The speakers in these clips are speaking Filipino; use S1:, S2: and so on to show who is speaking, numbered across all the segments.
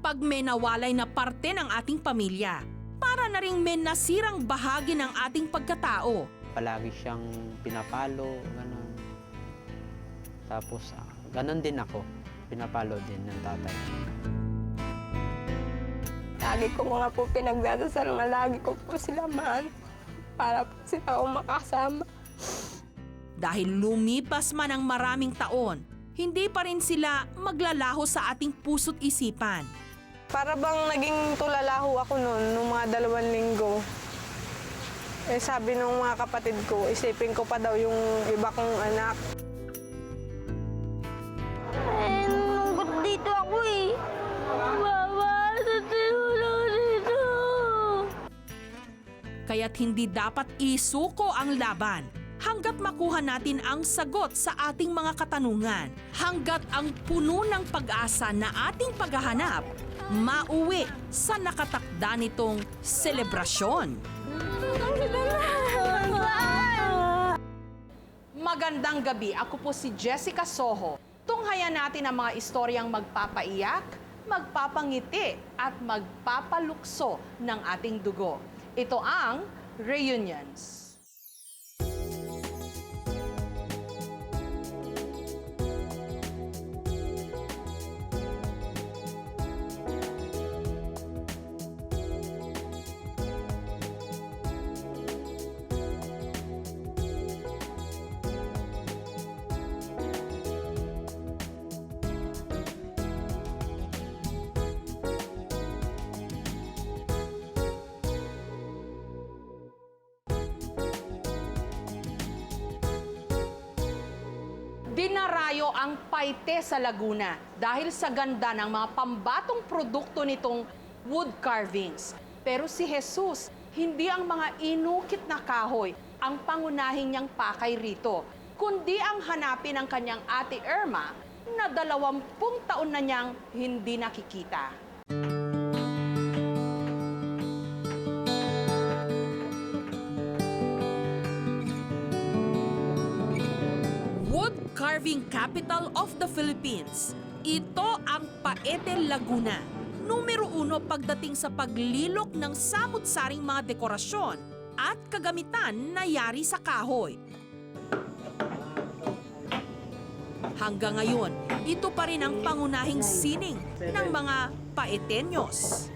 S1: kapag may nawalay na parte ng ating pamilya. Para na ring may nasirang bahagi ng ating pagkatao.
S2: Palagi siyang pinapalo, gano'n. Tapos, gano'n din ako. Pinapalo din ng tatay.
S3: Lagi ko mga po pinagdadasal na lagi ko po sila mahal para po sila makasama.
S1: Dahil lumipas man ang maraming taon, hindi pa rin sila maglalaho sa ating puso't isipan.
S3: Para bang naging tulalaho ako noon, nung mga 2 linggo. Eh sabi nung mga kapatid ko, isipin ko pa daw yung iba kong anak.
S4: Eh, nunggut dito ako eh. Mama, natulog dito.
S1: Kaya't hindi dapat isuko ang laban hanggat makuha natin ang sagot sa ating mga katanungan. Hanggat ang puno ng pag-asa na ating paghahanap, mauwi sa nakatakda nitong selebrasyon. Magandang gabi, ako po si Jessica Soho. Tunghayan natin ang mga istoryang magpapaiyak, magpapangiti at magpapalukso ng ating dugo. Ito ang Reunions. Dinarayo ang Paite sa Laguna dahil sa ganda ng mga pambatong produkto nitong wood carvings. Pero si Jesus, hindi ang mga inukit na kahoy ang pangunahing niyang pakay rito, kundi ang hanapin ng kanyang ate Irma na 20 taon na niyang hindi nakikita. Carving capital of the Philippines. Ito ang Paete, Laguna. Numero 1 pagdating sa paglilok ng samut-saring mga dekorasyon at kagamitan na yari sa kahoy. Hanggang ngayon, ito pa rin ang pangunahing sining ng mga Paeteños.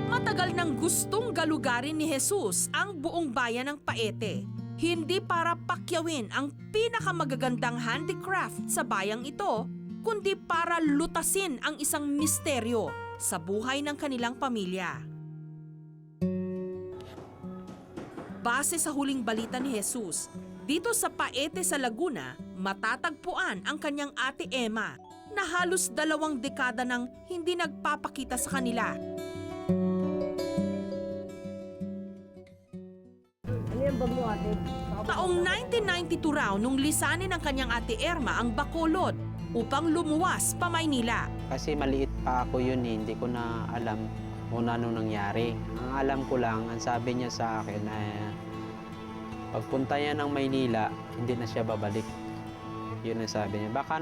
S1: Matagal nang gustong galugarin ni Jesus ang buong bayan ng Paete. Hindi para pakyawin ang pinakamagagandang handicraft sa bayang ito, kundi para lutasin ang isang misteryo sa buhay ng kanilang pamilya. Base sa huling balita ni Jesus, dito sa Paete sa Laguna, matatagpuan ang kanyang ate Emma na halos 2 dekada nang hindi nagpapakita sa kanila. Taong 1992 raw nung lisanin ng kanyang ate Irma ang Bacolod upang lumuwas pa Maynila.
S2: Kasi maliit pa ako yun, hindi ko na alam kung ano nangyari. Ang alam ko lang, ang sabi niya sa akin na pagpunta niya ng Maynila, hindi na siya babalik. Yun ang sabi niya. Baka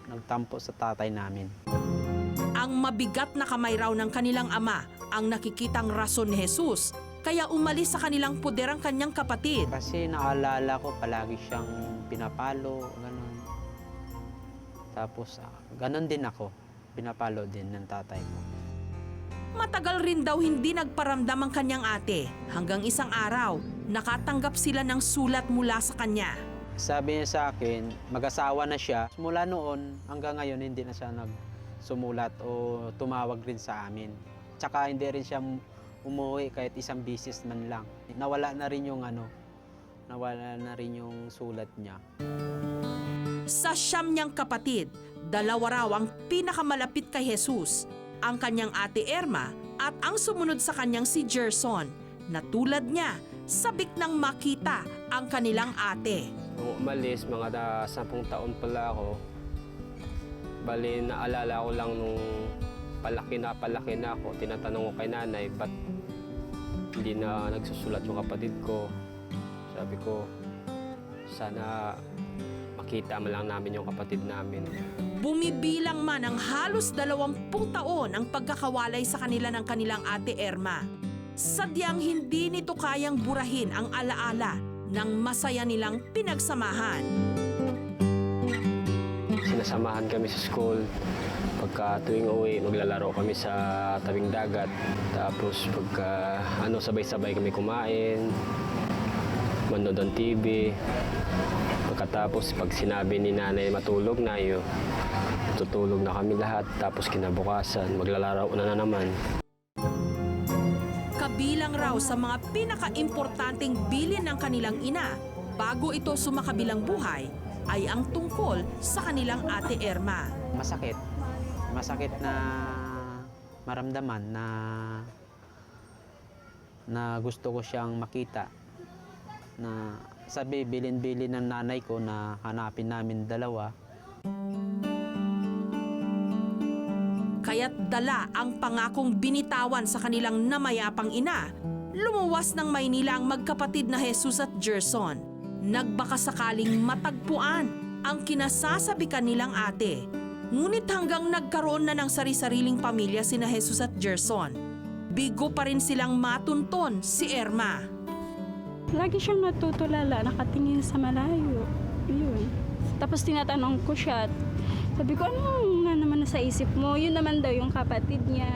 S2: nagtampo sa tatay namin.
S1: Ang mabigat na kamay raw ng kanilang ama ang nakikitang rason ni Jesus, kaya umalis sa kanilang poder ang kanyang kapatid.
S2: Kasi naalala ko palagi siyang pinapalo, gano'n. Tapos gano'n din ako, pinapalo din ng tatay ko.
S1: Matagal rin daw hindi nagparamdam ang kanyang ate. Hanggang isang araw, nakatanggap sila ng sulat mula sa kanya.
S2: Sabi niya sa akin, mag-asawa na siya. Mula noon hanggang ngayon hindi na siya nagsumulat o tumawag rin sa amin. Tsaka hindi rin siya umuwi kahit isang bisis man lang. Nawala na rin yung sulat niya.
S1: Sa 9 niyang kapatid, 2 raw ang pinakamalapit kay Jesus, ang kanyang ate Irma at ang sumunod sa kanyang si Gerson, na tulad niya, sabik nang makita ang kanilang ate.
S5: Nung umalis, mga 10 taon pala ako, bali naalala ko lang nung palaki na ako, tinatanong ko kay nanay, ba't hindi na nagsusulat yung kapatid ko? Sabi ko, sana makita man lang namin yung kapatid namin.
S1: Bumibilang man ang halos 20 taon ang pagkakawalay sa kanila ng kanilang ate Erma. Sadyang hindi nito kayang burahin ang alaala ng masaya nilang pinagsamahan.
S5: Sinasamahan kami sa school. Pagka tuwing uwi, maglalaro kami sa tabing dagat. Tapos pagka sabay-sabay kami kumain, manood ng TV. Pagkatapos pag sinabi ni nanay matulog na yun, tutulog na kami lahat. Tapos kinabukasan, maglalaro na naman.
S1: Kabilang raw sa mga pinaka-importanting bilin ng kanilang ina bago ito sumakabilang buhay ay ang tungkol sa kanilang ate Erma.
S2: Masakit na maramdaman na gusto ko siyang makita. Na sabi, bilin-bilin ng nanay ko na hanapin namin dalawa.
S1: Kaya't dala ang pangakong binitawan sa kanilang namayapang ina, lumuwas ng Maynila ang magkapatid na Jesus at Gerson. Nagbakasakaling matagpuan ang kinasasabikan nilang ate. Ngunit hanggang nagkaroon na ng sari-sariling pamilya sina Jesus at Gerson, bigo pa rin silang matunton si Erma.
S6: Lagi siyang natutulala, nakatingin sa malayo. Yun. Tapos tinatanong ko siya, sabi ko, ano na naman sa isip mo? Yun naman daw yung kapatid niya.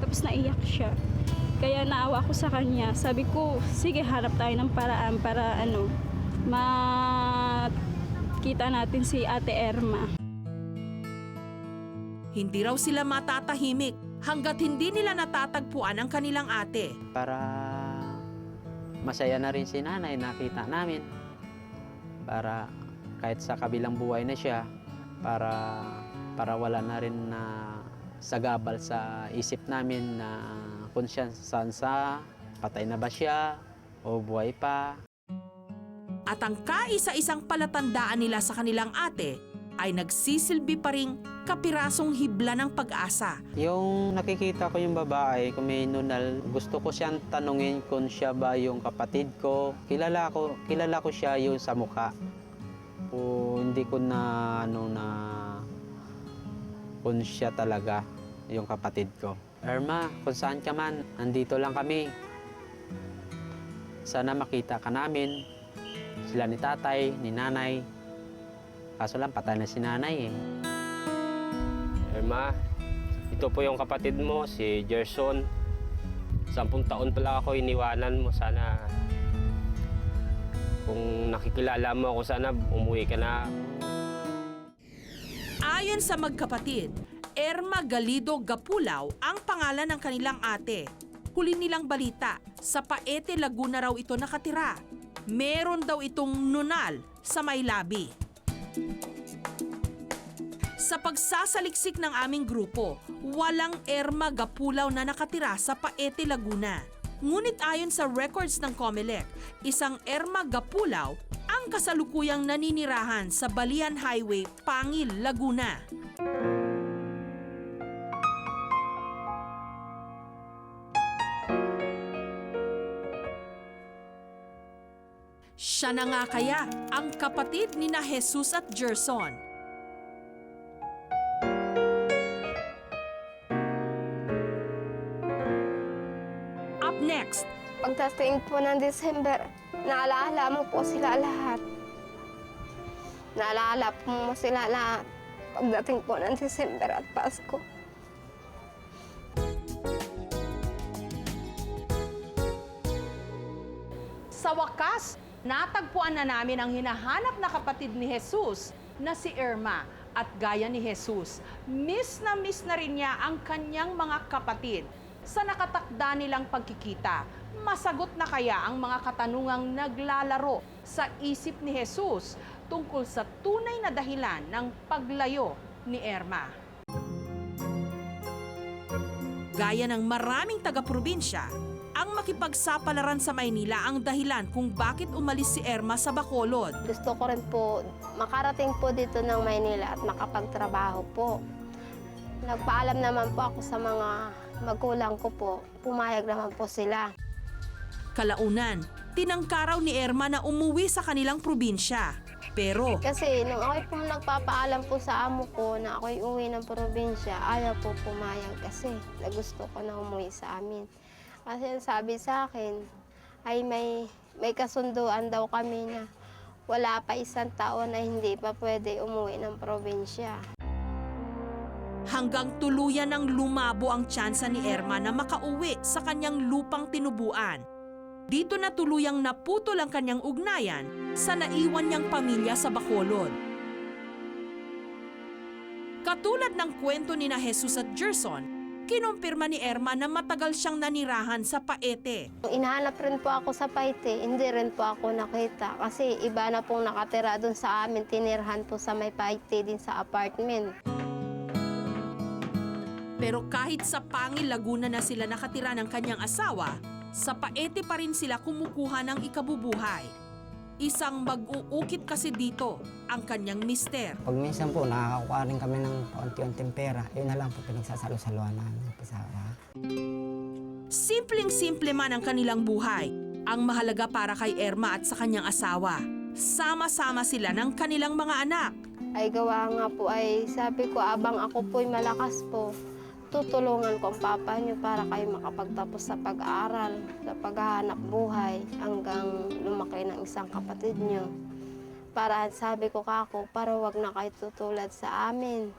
S6: Tapos naiyak siya. Kaya naawa ko sa kanya. Sabi ko, sige, harap tayo ng paraan para makita natin si Ate Erma.
S1: Hindi raw sila matatahimik hanggat hindi nila natatagpuan ang kanilang ate.
S2: Para masaya na rin si nanay, nakita namin. Para kahit sa kabilang buhay na siya, para wala na rin na sagabal sa isip namin na kung siya saan sa patay na ba siya o buhay pa.
S1: At ang kaisa-isang palatandaan nila sa kanilang ate ay nagsisilbi pa ring kapirasong hibla ng pag-asa.
S2: Yung nakikita ko yung babae, kung may nunal, gusto ko siyang tanungin kung siya ba yung kapatid ko. Kilala ko siya yung sa mukha. O hindi ko na kung siya talaga yung kapatid ko. Erma, kung saan ka man, andito lang kami. Sana makita ka namin. Sila ni tatay, ni nanay. Kaso lang, patay na si nanay eh.
S5: Erma, ito po yung kapatid mo, si Gerson. 10 taon pala ako iniwanan mo. Sana kung nakikilala mo ako, sana umuwi ka na.
S1: Ayon sa magkapatid, Erma Galido Gapulaw ang pangalan ng kanilang ate. Huli nilang balita, sa Paete, Laguna raw ito nakatira. Meron daw itong nunal sa may labi. Sa pagsasaliksik ng aming grupo, walang Erma Gapulaw na nakatira sa Paete, Laguna. Ngunit ayon sa records ng COMELEC, isang Erma Gapulaw ang kasalukuyang naninirahan sa Balian Highway, Pangil, Laguna. Siya na nga kaya ang kapatid ni na Jesus at Gerson. Up next,
S4: Pagdating po ng December, naalaala mo po sila lahat. Naalaala po mo sila lahat. Pagdating po ng December at Pasko.
S1: sa wakas, natagpuan na namin ang hinahanap na kapatid ni Jesus na si Erma. At gaya ni Jesus, miss na rin niya ang kanyang mga kapatid. Sa nakatakda nilang pagkikita, masagot na kaya ang mga katanungang naglalaro sa isip ni Jesus tungkol sa tunay na dahilan ng paglayo ni Erma. Gaya ng maraming taga-probinsya, ang makipagsapalaran sa Maynila ang dahilan kung bakit umalis si Erma sa Bacolod.
S4: Gusto ko rin po makarating po dito ng Maynila at makapagtrabaho po. Nagpaalam naman po ako sa mga magulang ko po. Pumayag naman po sila.
S1: Kalaunan, tinangkaraw ni Erma na umuwi sa kanilang probinsya. Pero
S4: Kasi nung ako'y po nagpapaalam po sa amo ko na ako'y uwi ng probinsya, ayaw po pumayag kasi na gusto ko na umuwi sa amin. Kasi sabi sa akin ay may kasunduan daw kami na wala pa 1 taon na hindi pa pwede umuwi ng probinsya.
S1: hanggang tuluyan ng lumabo ang tsansa ni Erma na makauwi sa kanyang lupang tinubuan. Dito na tuluyang naputol ang kanyang ugnayan sa naiwan niyang pamilya sa Bacolod. Katulad ng kwento ni na Jesus at Gerson, kinumpirma ni Erma na matagal siyang nanirahan sa Paete.
S4: Inahanap rin po ako sa Paite, hindi rin po ako nakita kasi iba na pong nakatira doon sa amin, tinirhan po sa may Paite din sa apartment.
S1: Pero kahit sa Pangil, Laguna na sila nakatira ng kanyang asawa, sa Paete pa rin sila kumukuha ng ikabubuhay. Isang mag-uukit kasi dito ang kanyang mister.
S7: Pag minsan po, nakakakuha rin kami ng paunti-unting pera. Yun na lang po pinagsasalo-saluhan namin ng pasawa.
S1: Simpleng-simple man ang kanilang buhay. Ang mahalaga para kay Erma at sa kanyang asawa. Sama-sama sila ng kanilang mga anak.
S4: Ay gawa nga po ay sabi ko abang ako po'y malakas po, tutulungan ko ang papa niyo para kayo makapagtapos sa pag-aaral, sa paghahanap buhay hanggang lumaki ng isang kapatid niyo. Para sabi ko kako, para wag na kayo tutulad sa amin.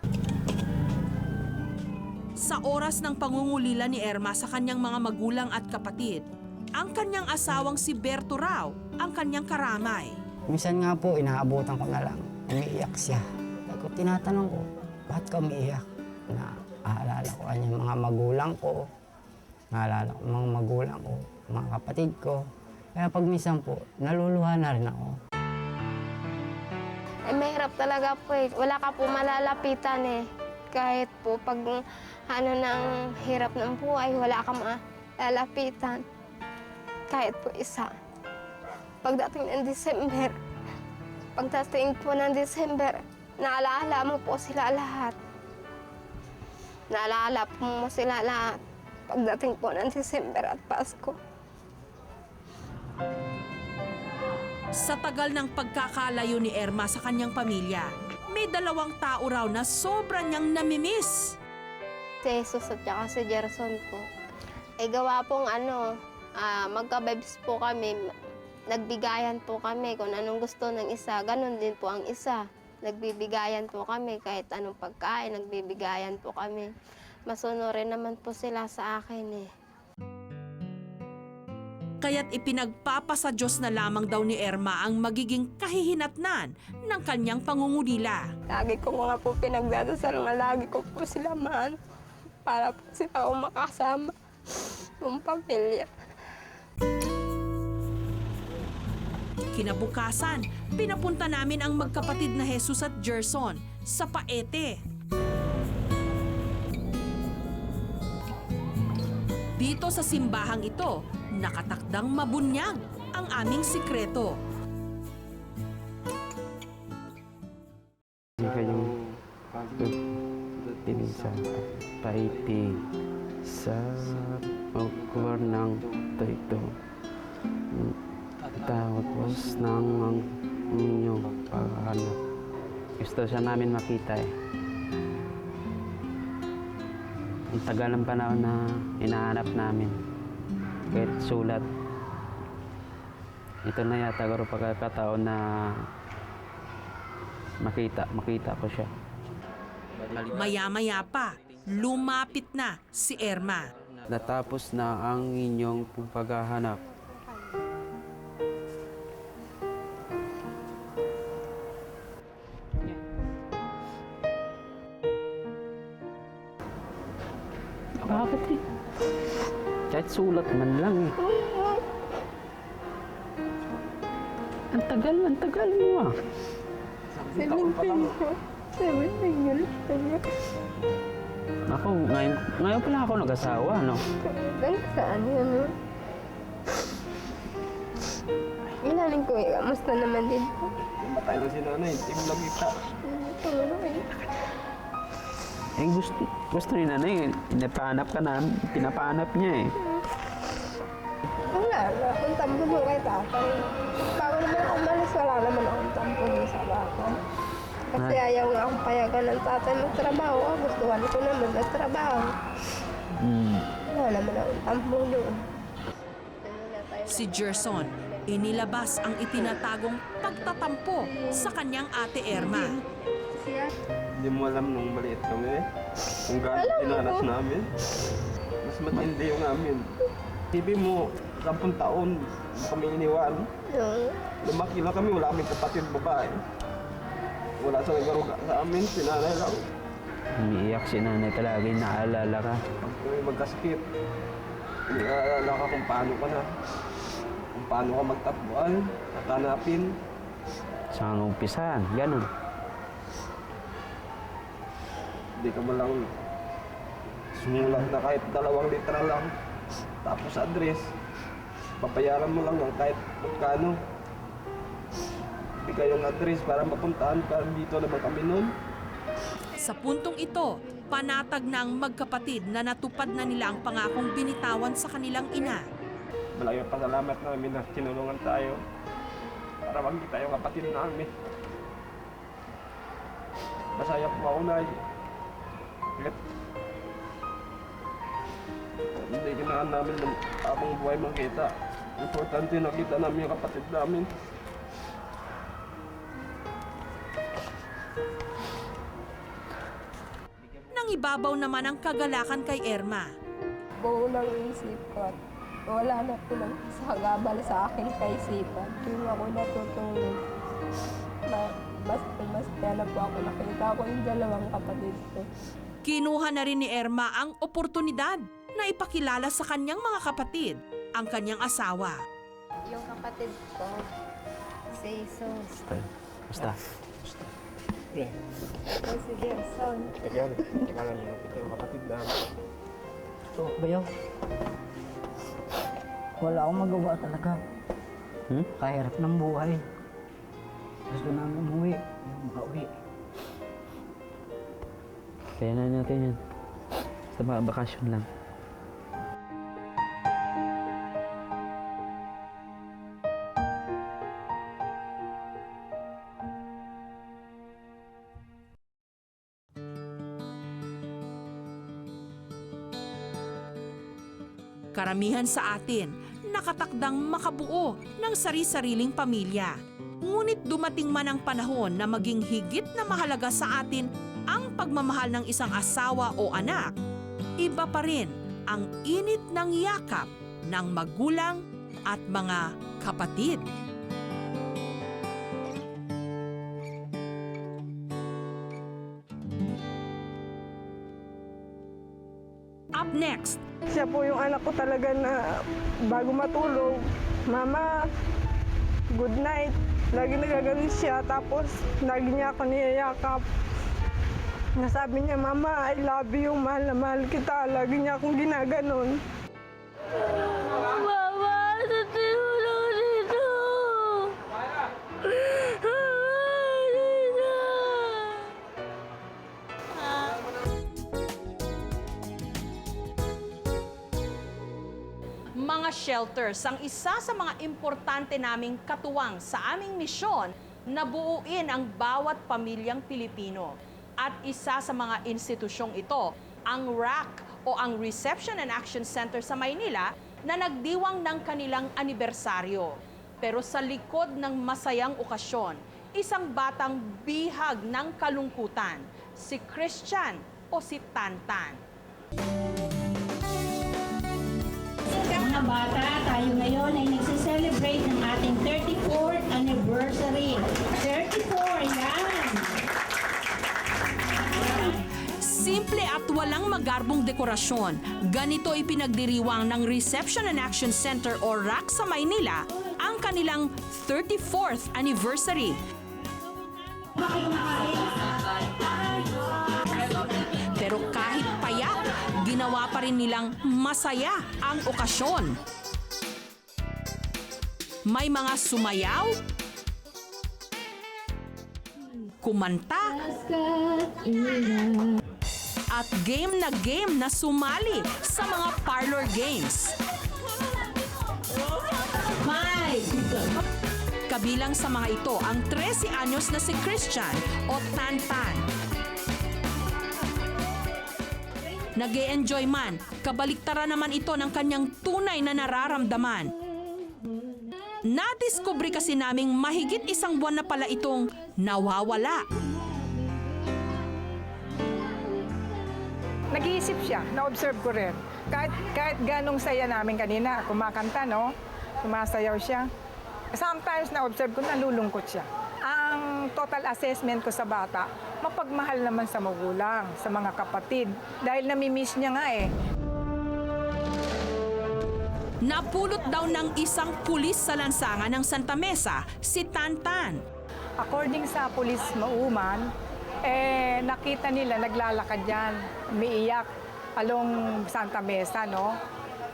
S1: Sa oras ng pangungulila ni Erma sa kanyang mga magulang at kapatid, ang kanyang asawang si Berto raw ang kanyang karamay.
S7: Minsan nga po, inaabutan ko na lang. Umiiyak siya. Pag tinatanong ko, bakit ka umiiyak? Naalala ko kanyang mga magulang ko. Naalala ko mga magulang ko, mga kapatid ko. Kaya pag minsan po, naluluha na rin ako.
S4: Eh, mahirap talaga po eh. Wala ka po malalapitan eh. Kahit po pag ano ng hirap ng buhay, wala ka malalapitan. Kahit po isa. Pagdating ng December, naalaala mo po sila lahat. Naalaala po mo sila lahat. Pagdating po ng December at Pasko.
S1: Sa tagal ng pagkakalayo ni Erma sa kanyang pamilya, may 2 tao raw na sobra niyang namimiss.
S4: Si Jesus at saka si Gerson po. Ay gawa pong magka-vibes po kami. Nagbigayan po kami kung anong gusto ng isa. Ganon din po ang isa. Nagbibigayan po kami kahit anong pagkain. Nagbibigayan po kami. Masunurin naman po sila sa akin eh.
S1: Kaya't ipinagpapasa Diyos na lamang daw ni Erma ang magiging kahihinatnan ng kanyang pangungulila.
S3: Lagi ko nga po pinagdadasal nga lagi ko po sila mahal para po sila ako makasama ng pamilya.
S1: Kinabukasan, pinapunta namin ang magkapatid na Jesus at Gerson sa Paete. Dito sa simbahang ito, nakatakdang mabunyag ang aming sikreto.
S2: Hindi kayong sa Paite sa pagkuwar ng ito. Tapos ng inyong paghahanap. Gusto siya namin makita eh. Ang tagal ng panahon na hinahanap namin. Kahit sulat. Ito na yata garo pagkakataon na makita ko siya.
S1: Maya-maya pa, lumapit na si Erma.
S2: Natapos na ang inyong paghahanap. Bakit eh? Kahit sulat man lang eh. Ang tagal mo ah.
S3: 17 years pa niya.
S2: Ako, ngayon pala ako nag-asawa, no?
S3: Saan yun? Ilaling ko eh, kamusta naman din po?
S5: Patay na si nanay, hindi mo lang kita.
S2: Eh, gusto ni nanay, pinapahanap niya eh.
S3: Wala, akong tampo doon kay tatay. Bago naman ako umalis, wala naman akong tampo doon sa bahay.
S4: Kasi ayaw nga akong payagan ng tatay magtrabaho. Gustuhan ko naman magtrabaho. Wala naman akong tampo doon.
S1: Si Gerson, inilabas ang itinatagong pagtatampo sa kanyang ate Erma.
S5: Hindi mo alam nung maliit kami, kung gaano tinanas namin. Mas matindi yung amin. Sabi mo, 10 taon, kami iniwan. Lumaki lang kami, wala kaming kapatid babae. Wala sa nagaruga sa amin, sinanay lang.
S2: Umiiyak si nanay palagi, naalala ka.
S5: Pag kami magkasakit, naalala ka kung paano ka na. Kung paano ka magtakbuhan, kakanapin.
S2: Saan umpisahan, ganun.
S5: Hindi ka man lang sumulat na kahit 2 litra lang. Tapos address, papayaran mo lang ng kahit magkano. Hindi kayong address para mapuntahan ka, dito naman kami nun.
S1: Sa puntong ito, panatag ng magkapatid na natupad na nila ang pangakong binitawan sa kanilang ina.
S5: Malaking pasalamat namin na tinulungan tayo para magkita yung kapatid namin. Masaya po ako na hindi kinaan namin ng abang buhay makita. Importante nakita namin yung kapatid namin.
S1: Nang ibabaw naman ang kagalakan kay Erma.
S4: Buo ng isip ko at wala na po ng sagabal sa aking kaisipan. Yung ako natutulog na mas na po ako nakita ko yung 2 kapatid ko.
S1: Kinuha na rin ni Erma ang oportunidad na ipakilala sa kanyang mga kapatid ang kanyang asawa.
S4: Yung kapatid ko, si Jesus.
S2: Basta.
S4: Si Gerson.
S5: Kailangan mo nakita yung kapatid namin.
S7: So, bayaw. Wala akong magawa talaga. Kahirap ng buhay. Gusto namin umuwi. Makauwi.
S2: Kaya na natin yan. Basta mga bakasyon lang.
S1: Karamihan sa atin, nakatakdang makabuo ng sari-sariling pamilya. Ngunit dumating man ang panahon na maging higit na mahalaga sa atin ang pagmamahal ng isang asawa o anak, iba pa rin ang init ng yakap ng magulang at mga kapatid. Up next,
S3: Siya po yung anak ko talaga na bago matulog, Mama, good night. Lagi nagaganon siya, tapos lagi niya ako niyayakap. Nasabi niya, Mama, I love you, mahal na mahal kita. Lagi niya akong ginaganon.
S6: Mama, natulog dito!
S1: mga shelters ang isa sa mga importante naming katuwang sa aming misyon na buuin ang bawat pamilyang Pilipino. At isa sa mga institusyong ito, ang RAC o ang Reception and Action Center sa Maynila na nagdiwang ng kanilang anibersaryo. Pero sa likod ng masayang okasyon, isang batang bihag ng kalungkutan, si Christian o si Tantan.
S8: Mga bata, tayo ngayon ay nagse-celebrate ng ating 34th anniversary. 34, yan!
S1: Simple at walang magarbong dekorasyon, ganito ipinagdiriwang ng Reception and Action Center o RAC sa Maynila ang kanilang 34th anniversary. Pero kahit payak, ginawa pa rin nilang masaya ang okasyon. May mga sumayaw, kumanta, at game na sumali sa mga parlor games. Kabilang sa mga ito ang 13 anyos na si Christian o Tantan. Nag-e-enjoy man, kabaliktaran naman ito ng kanyang tunay na nararamdaman. Nadiskubre kasi naming mahigit 1 buwan na pala itong nawawala.
S9: Nag-iisip siya, na-observe ko rin. Kahit ganong saya namin kanina, kumakanta, no? Sumasayaw siya. Sometimes na-observe ko, nalulungkot siya. Ang total assessment ko sa bata, mapagmahal naman sa magulang, sa mga kapatid. Dahil namimiss niya nga eh.
S1: Napulot daw ng isang pulis sa lansangan ng Santa Mesa, si Tantan.
S9: According sa pulis mauman, nakita nila naglalakad yan, umiiyak along Santa Mesa, no?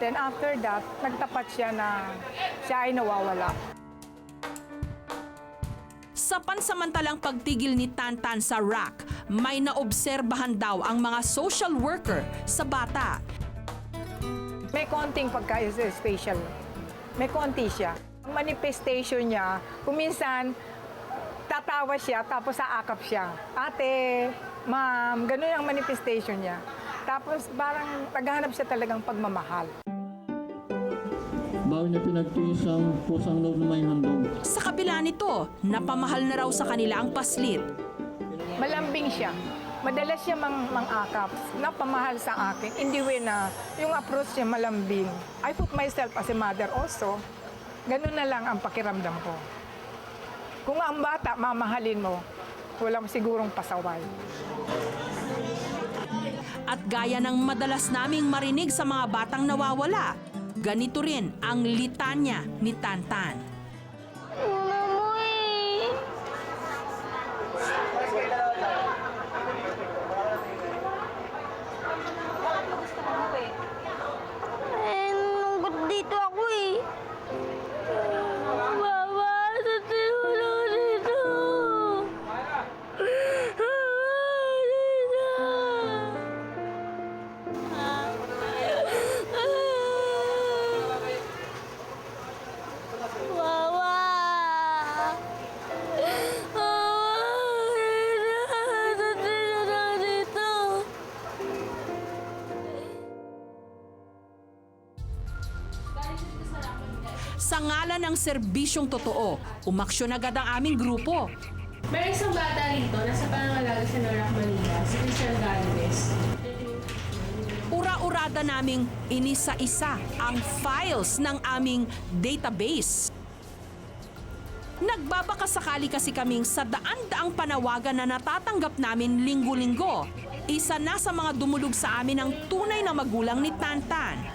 S9: Then after that, nagtapat siya na siya ay nawawala.
S1: Sa pansamantalang pagtigil ni Tantan sa rack, may naobserbahan daw ang mga social worker sa bata.
S9: May konting pagka-special. May konti siya. Ang manifestation niya, kuminsan, tatawa siya tapos aakap siya. Ate, ma'am, ganun ang manifestation niya. Tapos parang naghahanap siya talagang pagmamahal.
S10: Bago niya pinagtiis ang pusang loob na may handog.
S1: Sa kabila nito, napamahal na raw sa kanila ang paslit.
S9: Malambing siya. Madalas siya mang-akap, napamahal sa akin. In the way na yung approach niya malambing. I put myself as a mother also. Ganun na lang ang pakiramdam ko. Kung ang bata, mamahalin mo, walang sigurong pasaway.
S1: At gaya ng madalas naming marinig sa mga batang nawawala, ganito rin ang litanya ni Tantan.
S4: Nunggot dito ako eh. Mama, natulog dito.
S1: Sa ngalan ng serbisyong totoo, umaksyon agad ang aming grupo.
S11: May isang bata rito, nasa pangangalaga sa Norac, Manila, si Christian Galvez.
S1: Ura-urada naming inisa-isa ang files ng aming database. Nagbabakasakali kasi kaming sa daan-daang panawagan na natatanggap namin linggo-linggo. Isa na sa mga dumulog sa amin ang tunay na magulang ni Tantan.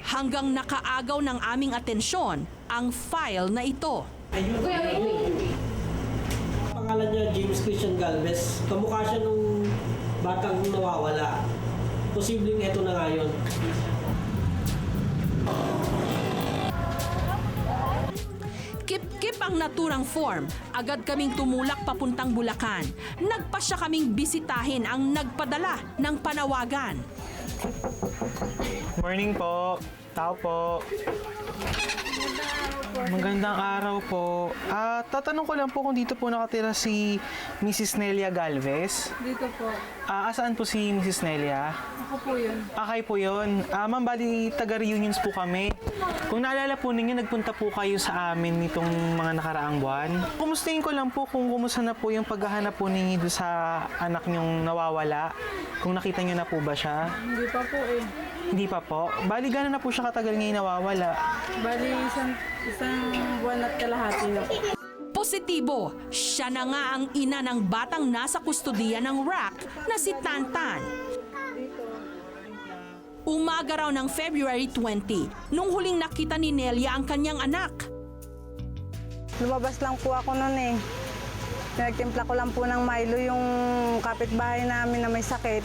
S1: Hanggang nakaagaw ng aming atensyon ang file na ito.
S12: Pangalan niya James Christian Galvez. Kamukha siya nung batang nawawala. Posibleng ito na nga yun.
S1: Kip-kip ang naturang form, agad kaming tumulak papuntang Bulacan. Nagpasya kaming bisitahin ang nagpadala ng panawagan.
S13: Morning po. Tao po. Magandang araw po. Tatanong ko lang po kung dito po nakatira si Mrs. Nelia Galvez.
S3: Dito po.
S13: Asaan po si Mrs. Nelia?
S3: Ako po yun.
S13: Kayo po yun. Ma'am, bali taga-reunions po kami. Kung naalala po ninyo, nagpunta po kayo sa amin nitong mga nakaraang buwan. Kumustahin ko lang po kung kumusta na po yung paghahanap po ninyo doon sa anak niyong nawawala. Kung nakita niyo na po ba siya?
S3: Hindi pa po eh.
S13: Hindi pa po. Bali, gano'n na po siya katagal ngayon nawawala?
S3: Bali, isang buwan at kalahati na po.
S1: Positibo, siya na nga ang ina ng batang nasa kustudiya ng RAC na si Tantan. Umaga raw ng February 20, nung huling nakita ni Nelia ang kanyang anak.
S3: Lumabas lang po ako noon eh. Nagtimpla ko lang po ng Milo yung kapitbahay namin na may sakit.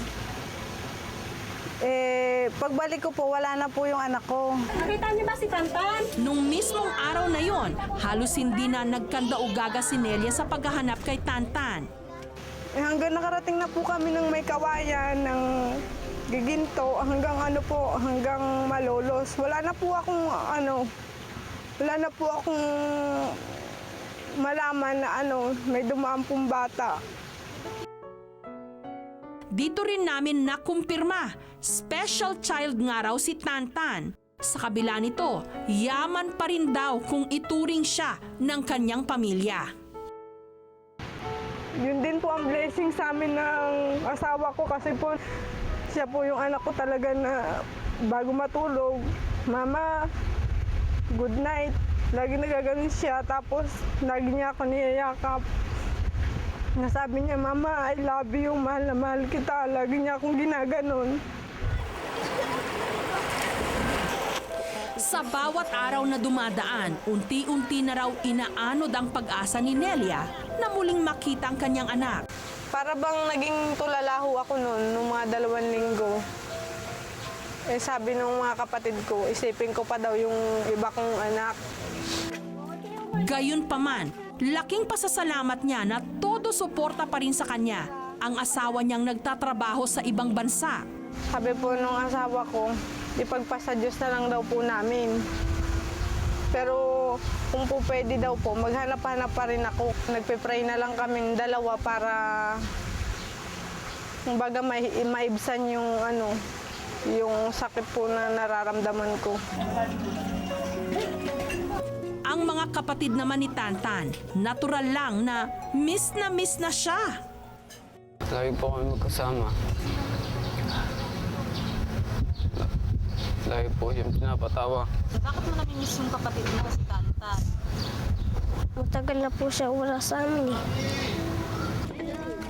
S3: Pagbalik ko po, wala na po yung anak ko.
S8: Nakita niyo ba si Tantan?
S1: Nung mismong araw na yon, halos hindi na nagkanda-ugaga si Nelia sa paghahanap kay Tantan.
S3: Hanggang nakarating na po kami ng may kawayan, ng Giginto, hanggang hanggang Malolos. Wala na po akong malaman na may dumaan pong bata.
S1: Dito rin namin nakumpirma, special child nga raw si Tantan. Sa kabila nito, yaman pa rin daw kung ituring siya ng kanyang pamilya.
S3: Yun din po ang blessing sa amin ng asawa ko kasi po siya po yung anak ko talaga na bago matulog, "Mama, good night." Lagi nagaganon siya, tapos lagi niya ako niyayakap. Nasabi niya, "Mama, I love you, mahal na mahal kita." Lagi niya akong ginaganon.
S1: Sa bawat araw na dumadaan, unti-unti na raw inaanod ang pag-asa ni Nelia na muling makita ang kanyang anak.
S3: Para bang naging tulalaho ako noon, nung mga 2 linggo. Sabi ng mga kapatid ko, isipin ko pa daw yung iba kong anak.
S1: Gayunpaman, laking pasasalamat niya na todo suporta pa rin sa kanya ang asawa niyang nagtatrabaho sa ibang bansa.
S3: Sabi po nung asawa ko, ipagpasa Diyos na lang daw po namin. Pero kung po pwede daw po, maghanap-hanap pa rin ako. Nagpe-pray na lang kaming dalawa para kumbaga maibsan yung sakit po na nararamdaman ko.
S1: Ang mga kapatid naman ni Tantan, natural lang na miss na siya.
S5: Lagi po kami magkasama. Lagi po yung pinapatawa.
S6: Bakit mo namimiss yung kapatid mo si Tantan?
S4: Matagal na po siya wala sa amin eh.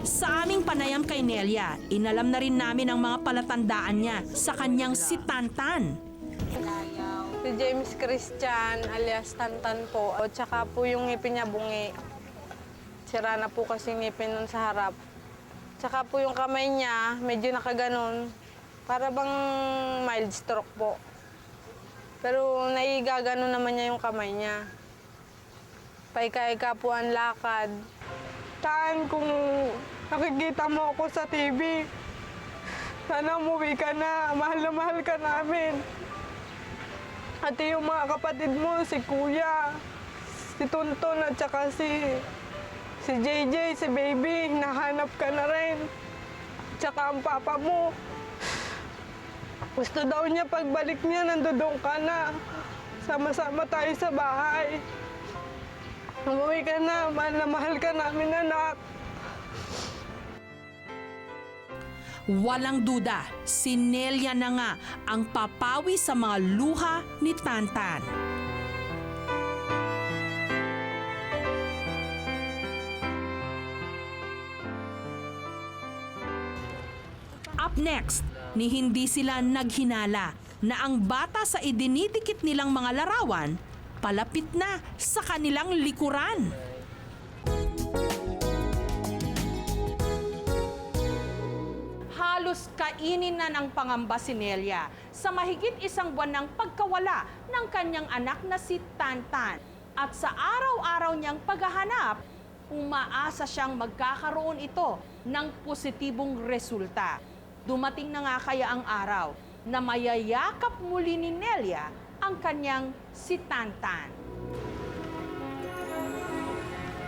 S1: Sa aming panayam kay Nelia, inalam na rin namin ang mga palatandaan niya sa kanyang si Tantan.
S3: Si James Christian alias Tantan po. At saka po yung ngipin niya bungi. Sira na po kasi ngipin nun sa harap. Tsaka po yung kamay niya, medyo nakaganon. Para bang mild stroke po. Pero naigaganon naman niya yung kamay niya. Paika-ika po ang lakad. Tan, kung nakikita mo ako sa TV, sana umuwi ka na. Mahal na mahal ka namin. At yung mga kapatid mo, si Kuya, si Tonton at saka si JJ, si Baby, nahanap ka na rin. Tsaka ang papa mo. Gusto daw niya pagbalik niya, nandoon ka na. Sama-sama tayo sa bahay. Umuwi ka na, mahal ka namin, anak.
S1: Walang duda, si Nelia na nga ang papawi sa mga luha ni Tantan. Up next, ni hindi sila naghinala na ang bata sa idinidikit nilang mga larawan palapit na sa kanilang likuran. Halos kainin na ng pangamba si Nelia sa mahigit 1 buwan ng pagkawala ng kanyang anak na si Tantan. At sa araw-araw niyang paghahanap, umaasa siyang magkakaroon ito ng positibong resulta. Dumating na nga kaya ang araw na mayayakap muli ni Nelia ang kanyang si Tantan.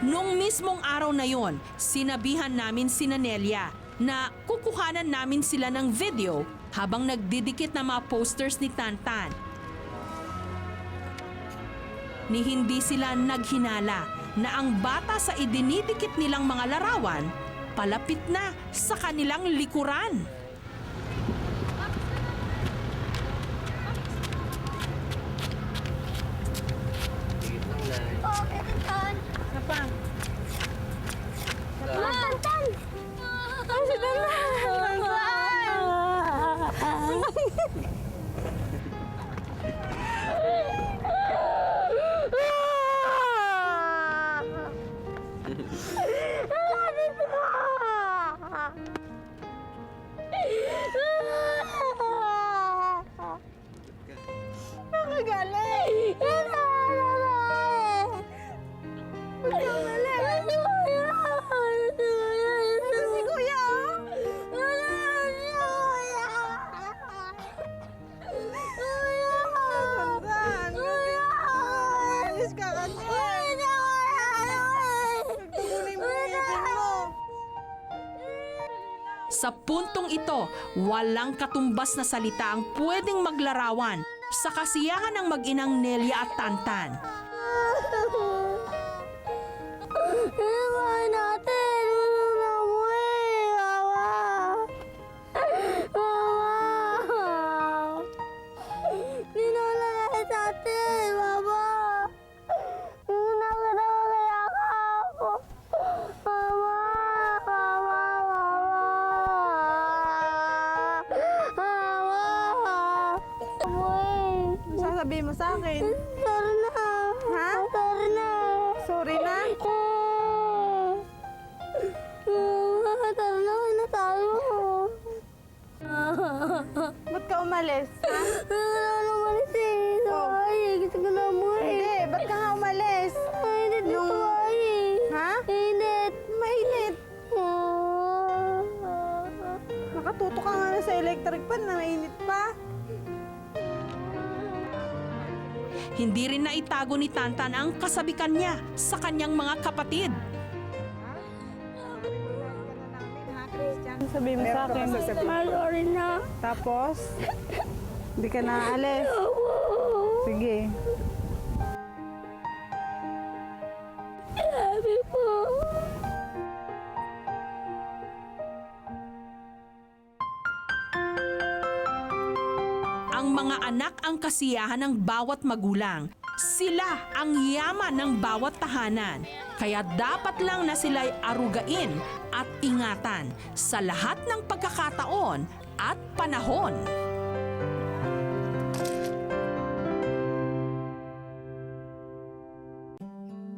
S1: Nung mismong araw na yon, sinabihan namin si Nelia na kukuhanan namin sila ng video habang nagdidikit na mga posters ni Tantan. Ni hindi sila naghinala na ang bata sa idinidikit nilang mga larawan palapit na sa kanilang likuran. Sa puntong ito, walang katumbas na salita ang pwedeng maglarawan sa kasiyahan ng mag-inang Nelia at Tantan.
S4: Iwan natin! Iwan mo eh! Mama! Mama! Dinala na sa atin! Mama! Dinala na kaya ako! Mama! Mama! Mama! Mama!
S3: Sasabihin mo sa akin?
S4: Sorry na!
S3: Ha?
S4: Sorry na!
S3: Sorry na?
S4: Tara na, nasabi mo.
S3: Ba't ka umalis? Ha?
S4: Wala na umalis eh. Sorry, gusto ko na umuwi.
S3: Hindi, ba't ka nga umalis?
S4: Mainit na sorry.
S3: Ha?
S4: Mainit.
S3: Mainit. Nakatuto ka nga sa electric pan na mainit pa.
S1: Hindi rin naitago ni Tantan ang kasabikan niya sa kanyang mga kapatid.
S3: Sabihin mo sa akin.
S4: Sorry na.
S3: Tapos, hindi ka na alis. Sige.
S4: Sabi po.
S1: Ang mga anak ang kasiyahan ng bawat magulang. Sila ang yaman ng bawat tahanan. Kaya dapat lang na sila'y arugain at ingatan sa lahat ng pagkakataon at panahon.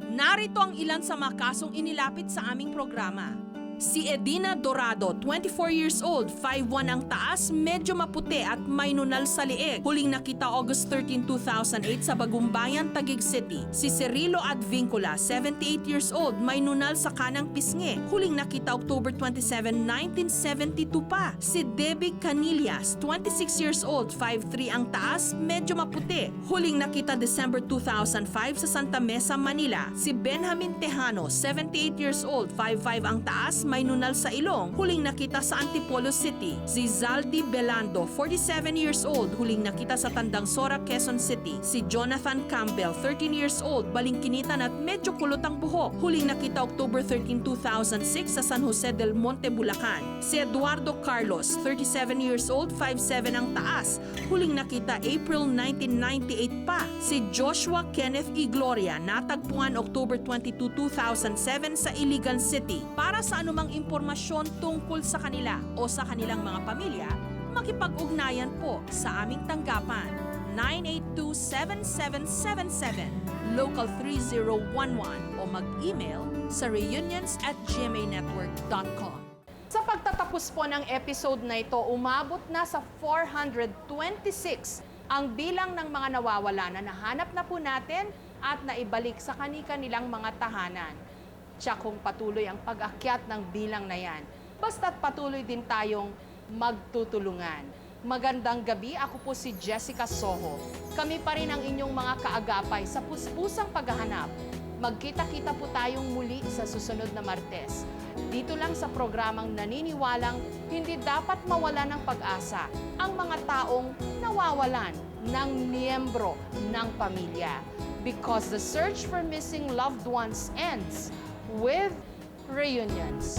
S1: Narito ang ilan sa mga kasong inilapit sa aming programa. Si Edina Dorado, 24 years old, 5'1 ang taas, medyo maputi at may nunal sa liig. Huling nakita August 13, 2008 sa Bagumbayan, Taguig City. Si Cirilo Advincula, 78 years old, may nunal sa kanang pisngi. Huling nakita October 27, 1972 pa. Si Debbie Canillas, 26 years old, 5'3 ang taas, medyo maputi. Huling nakita December 2005 sa Santa Mesa, Manila. Si Benjamin Tejano, 78 years old, 5'5 ang taas, may nunal sa ilong, huling nakita sa Antipolo City. Si Zaldi Belando, 47 years old, huling nakita sa Tandangsora, Quezon City. Si Jonathan Campbell, 13 years old, balingkinitan at medyo kulot ang buhok, huling nakita October 13, 2006 sa San Jose del Monte, Bulacan. Si Eduardo Carlos, 37 years old, 5'7 ang taas, huling nakita April 1998 pa. Si Joshua Kenneth E. Gloria, natagpuan October 22, 2007 sa Iligan City. Para sa anumang impormasyon tungkol sa kanila o sa kanilang mga pamilya, makipag-ugnayan po sa aming tanggapan 982-7777, local 3011 o mag-email sa reunions@gmanetwork.com. Sa pagtatapos po ng episode na ito, umabot na sa 426 ang bilang ng mga nawawala na nahanap na po natin at naibalik sa kani-kanilang mga tahanan. Tiyak kung patuloy ang pag-akyat ng bilang na yan. Basta't patuloy din tayong magtutulungan. Magandang gabi, ako po si Jessica Soho. Kami pa rin ang inyong mga kaagapay sa puspusang paghahanap. Magkita-kita po tayong muli sa susunod na Martes. Dito lang sa programang naniniwalang hindi dapat mawala ng pag-asa ang mga taong nawawalan ng miyembro ng pamilya. Because the search for missing loved ones ends with reunions.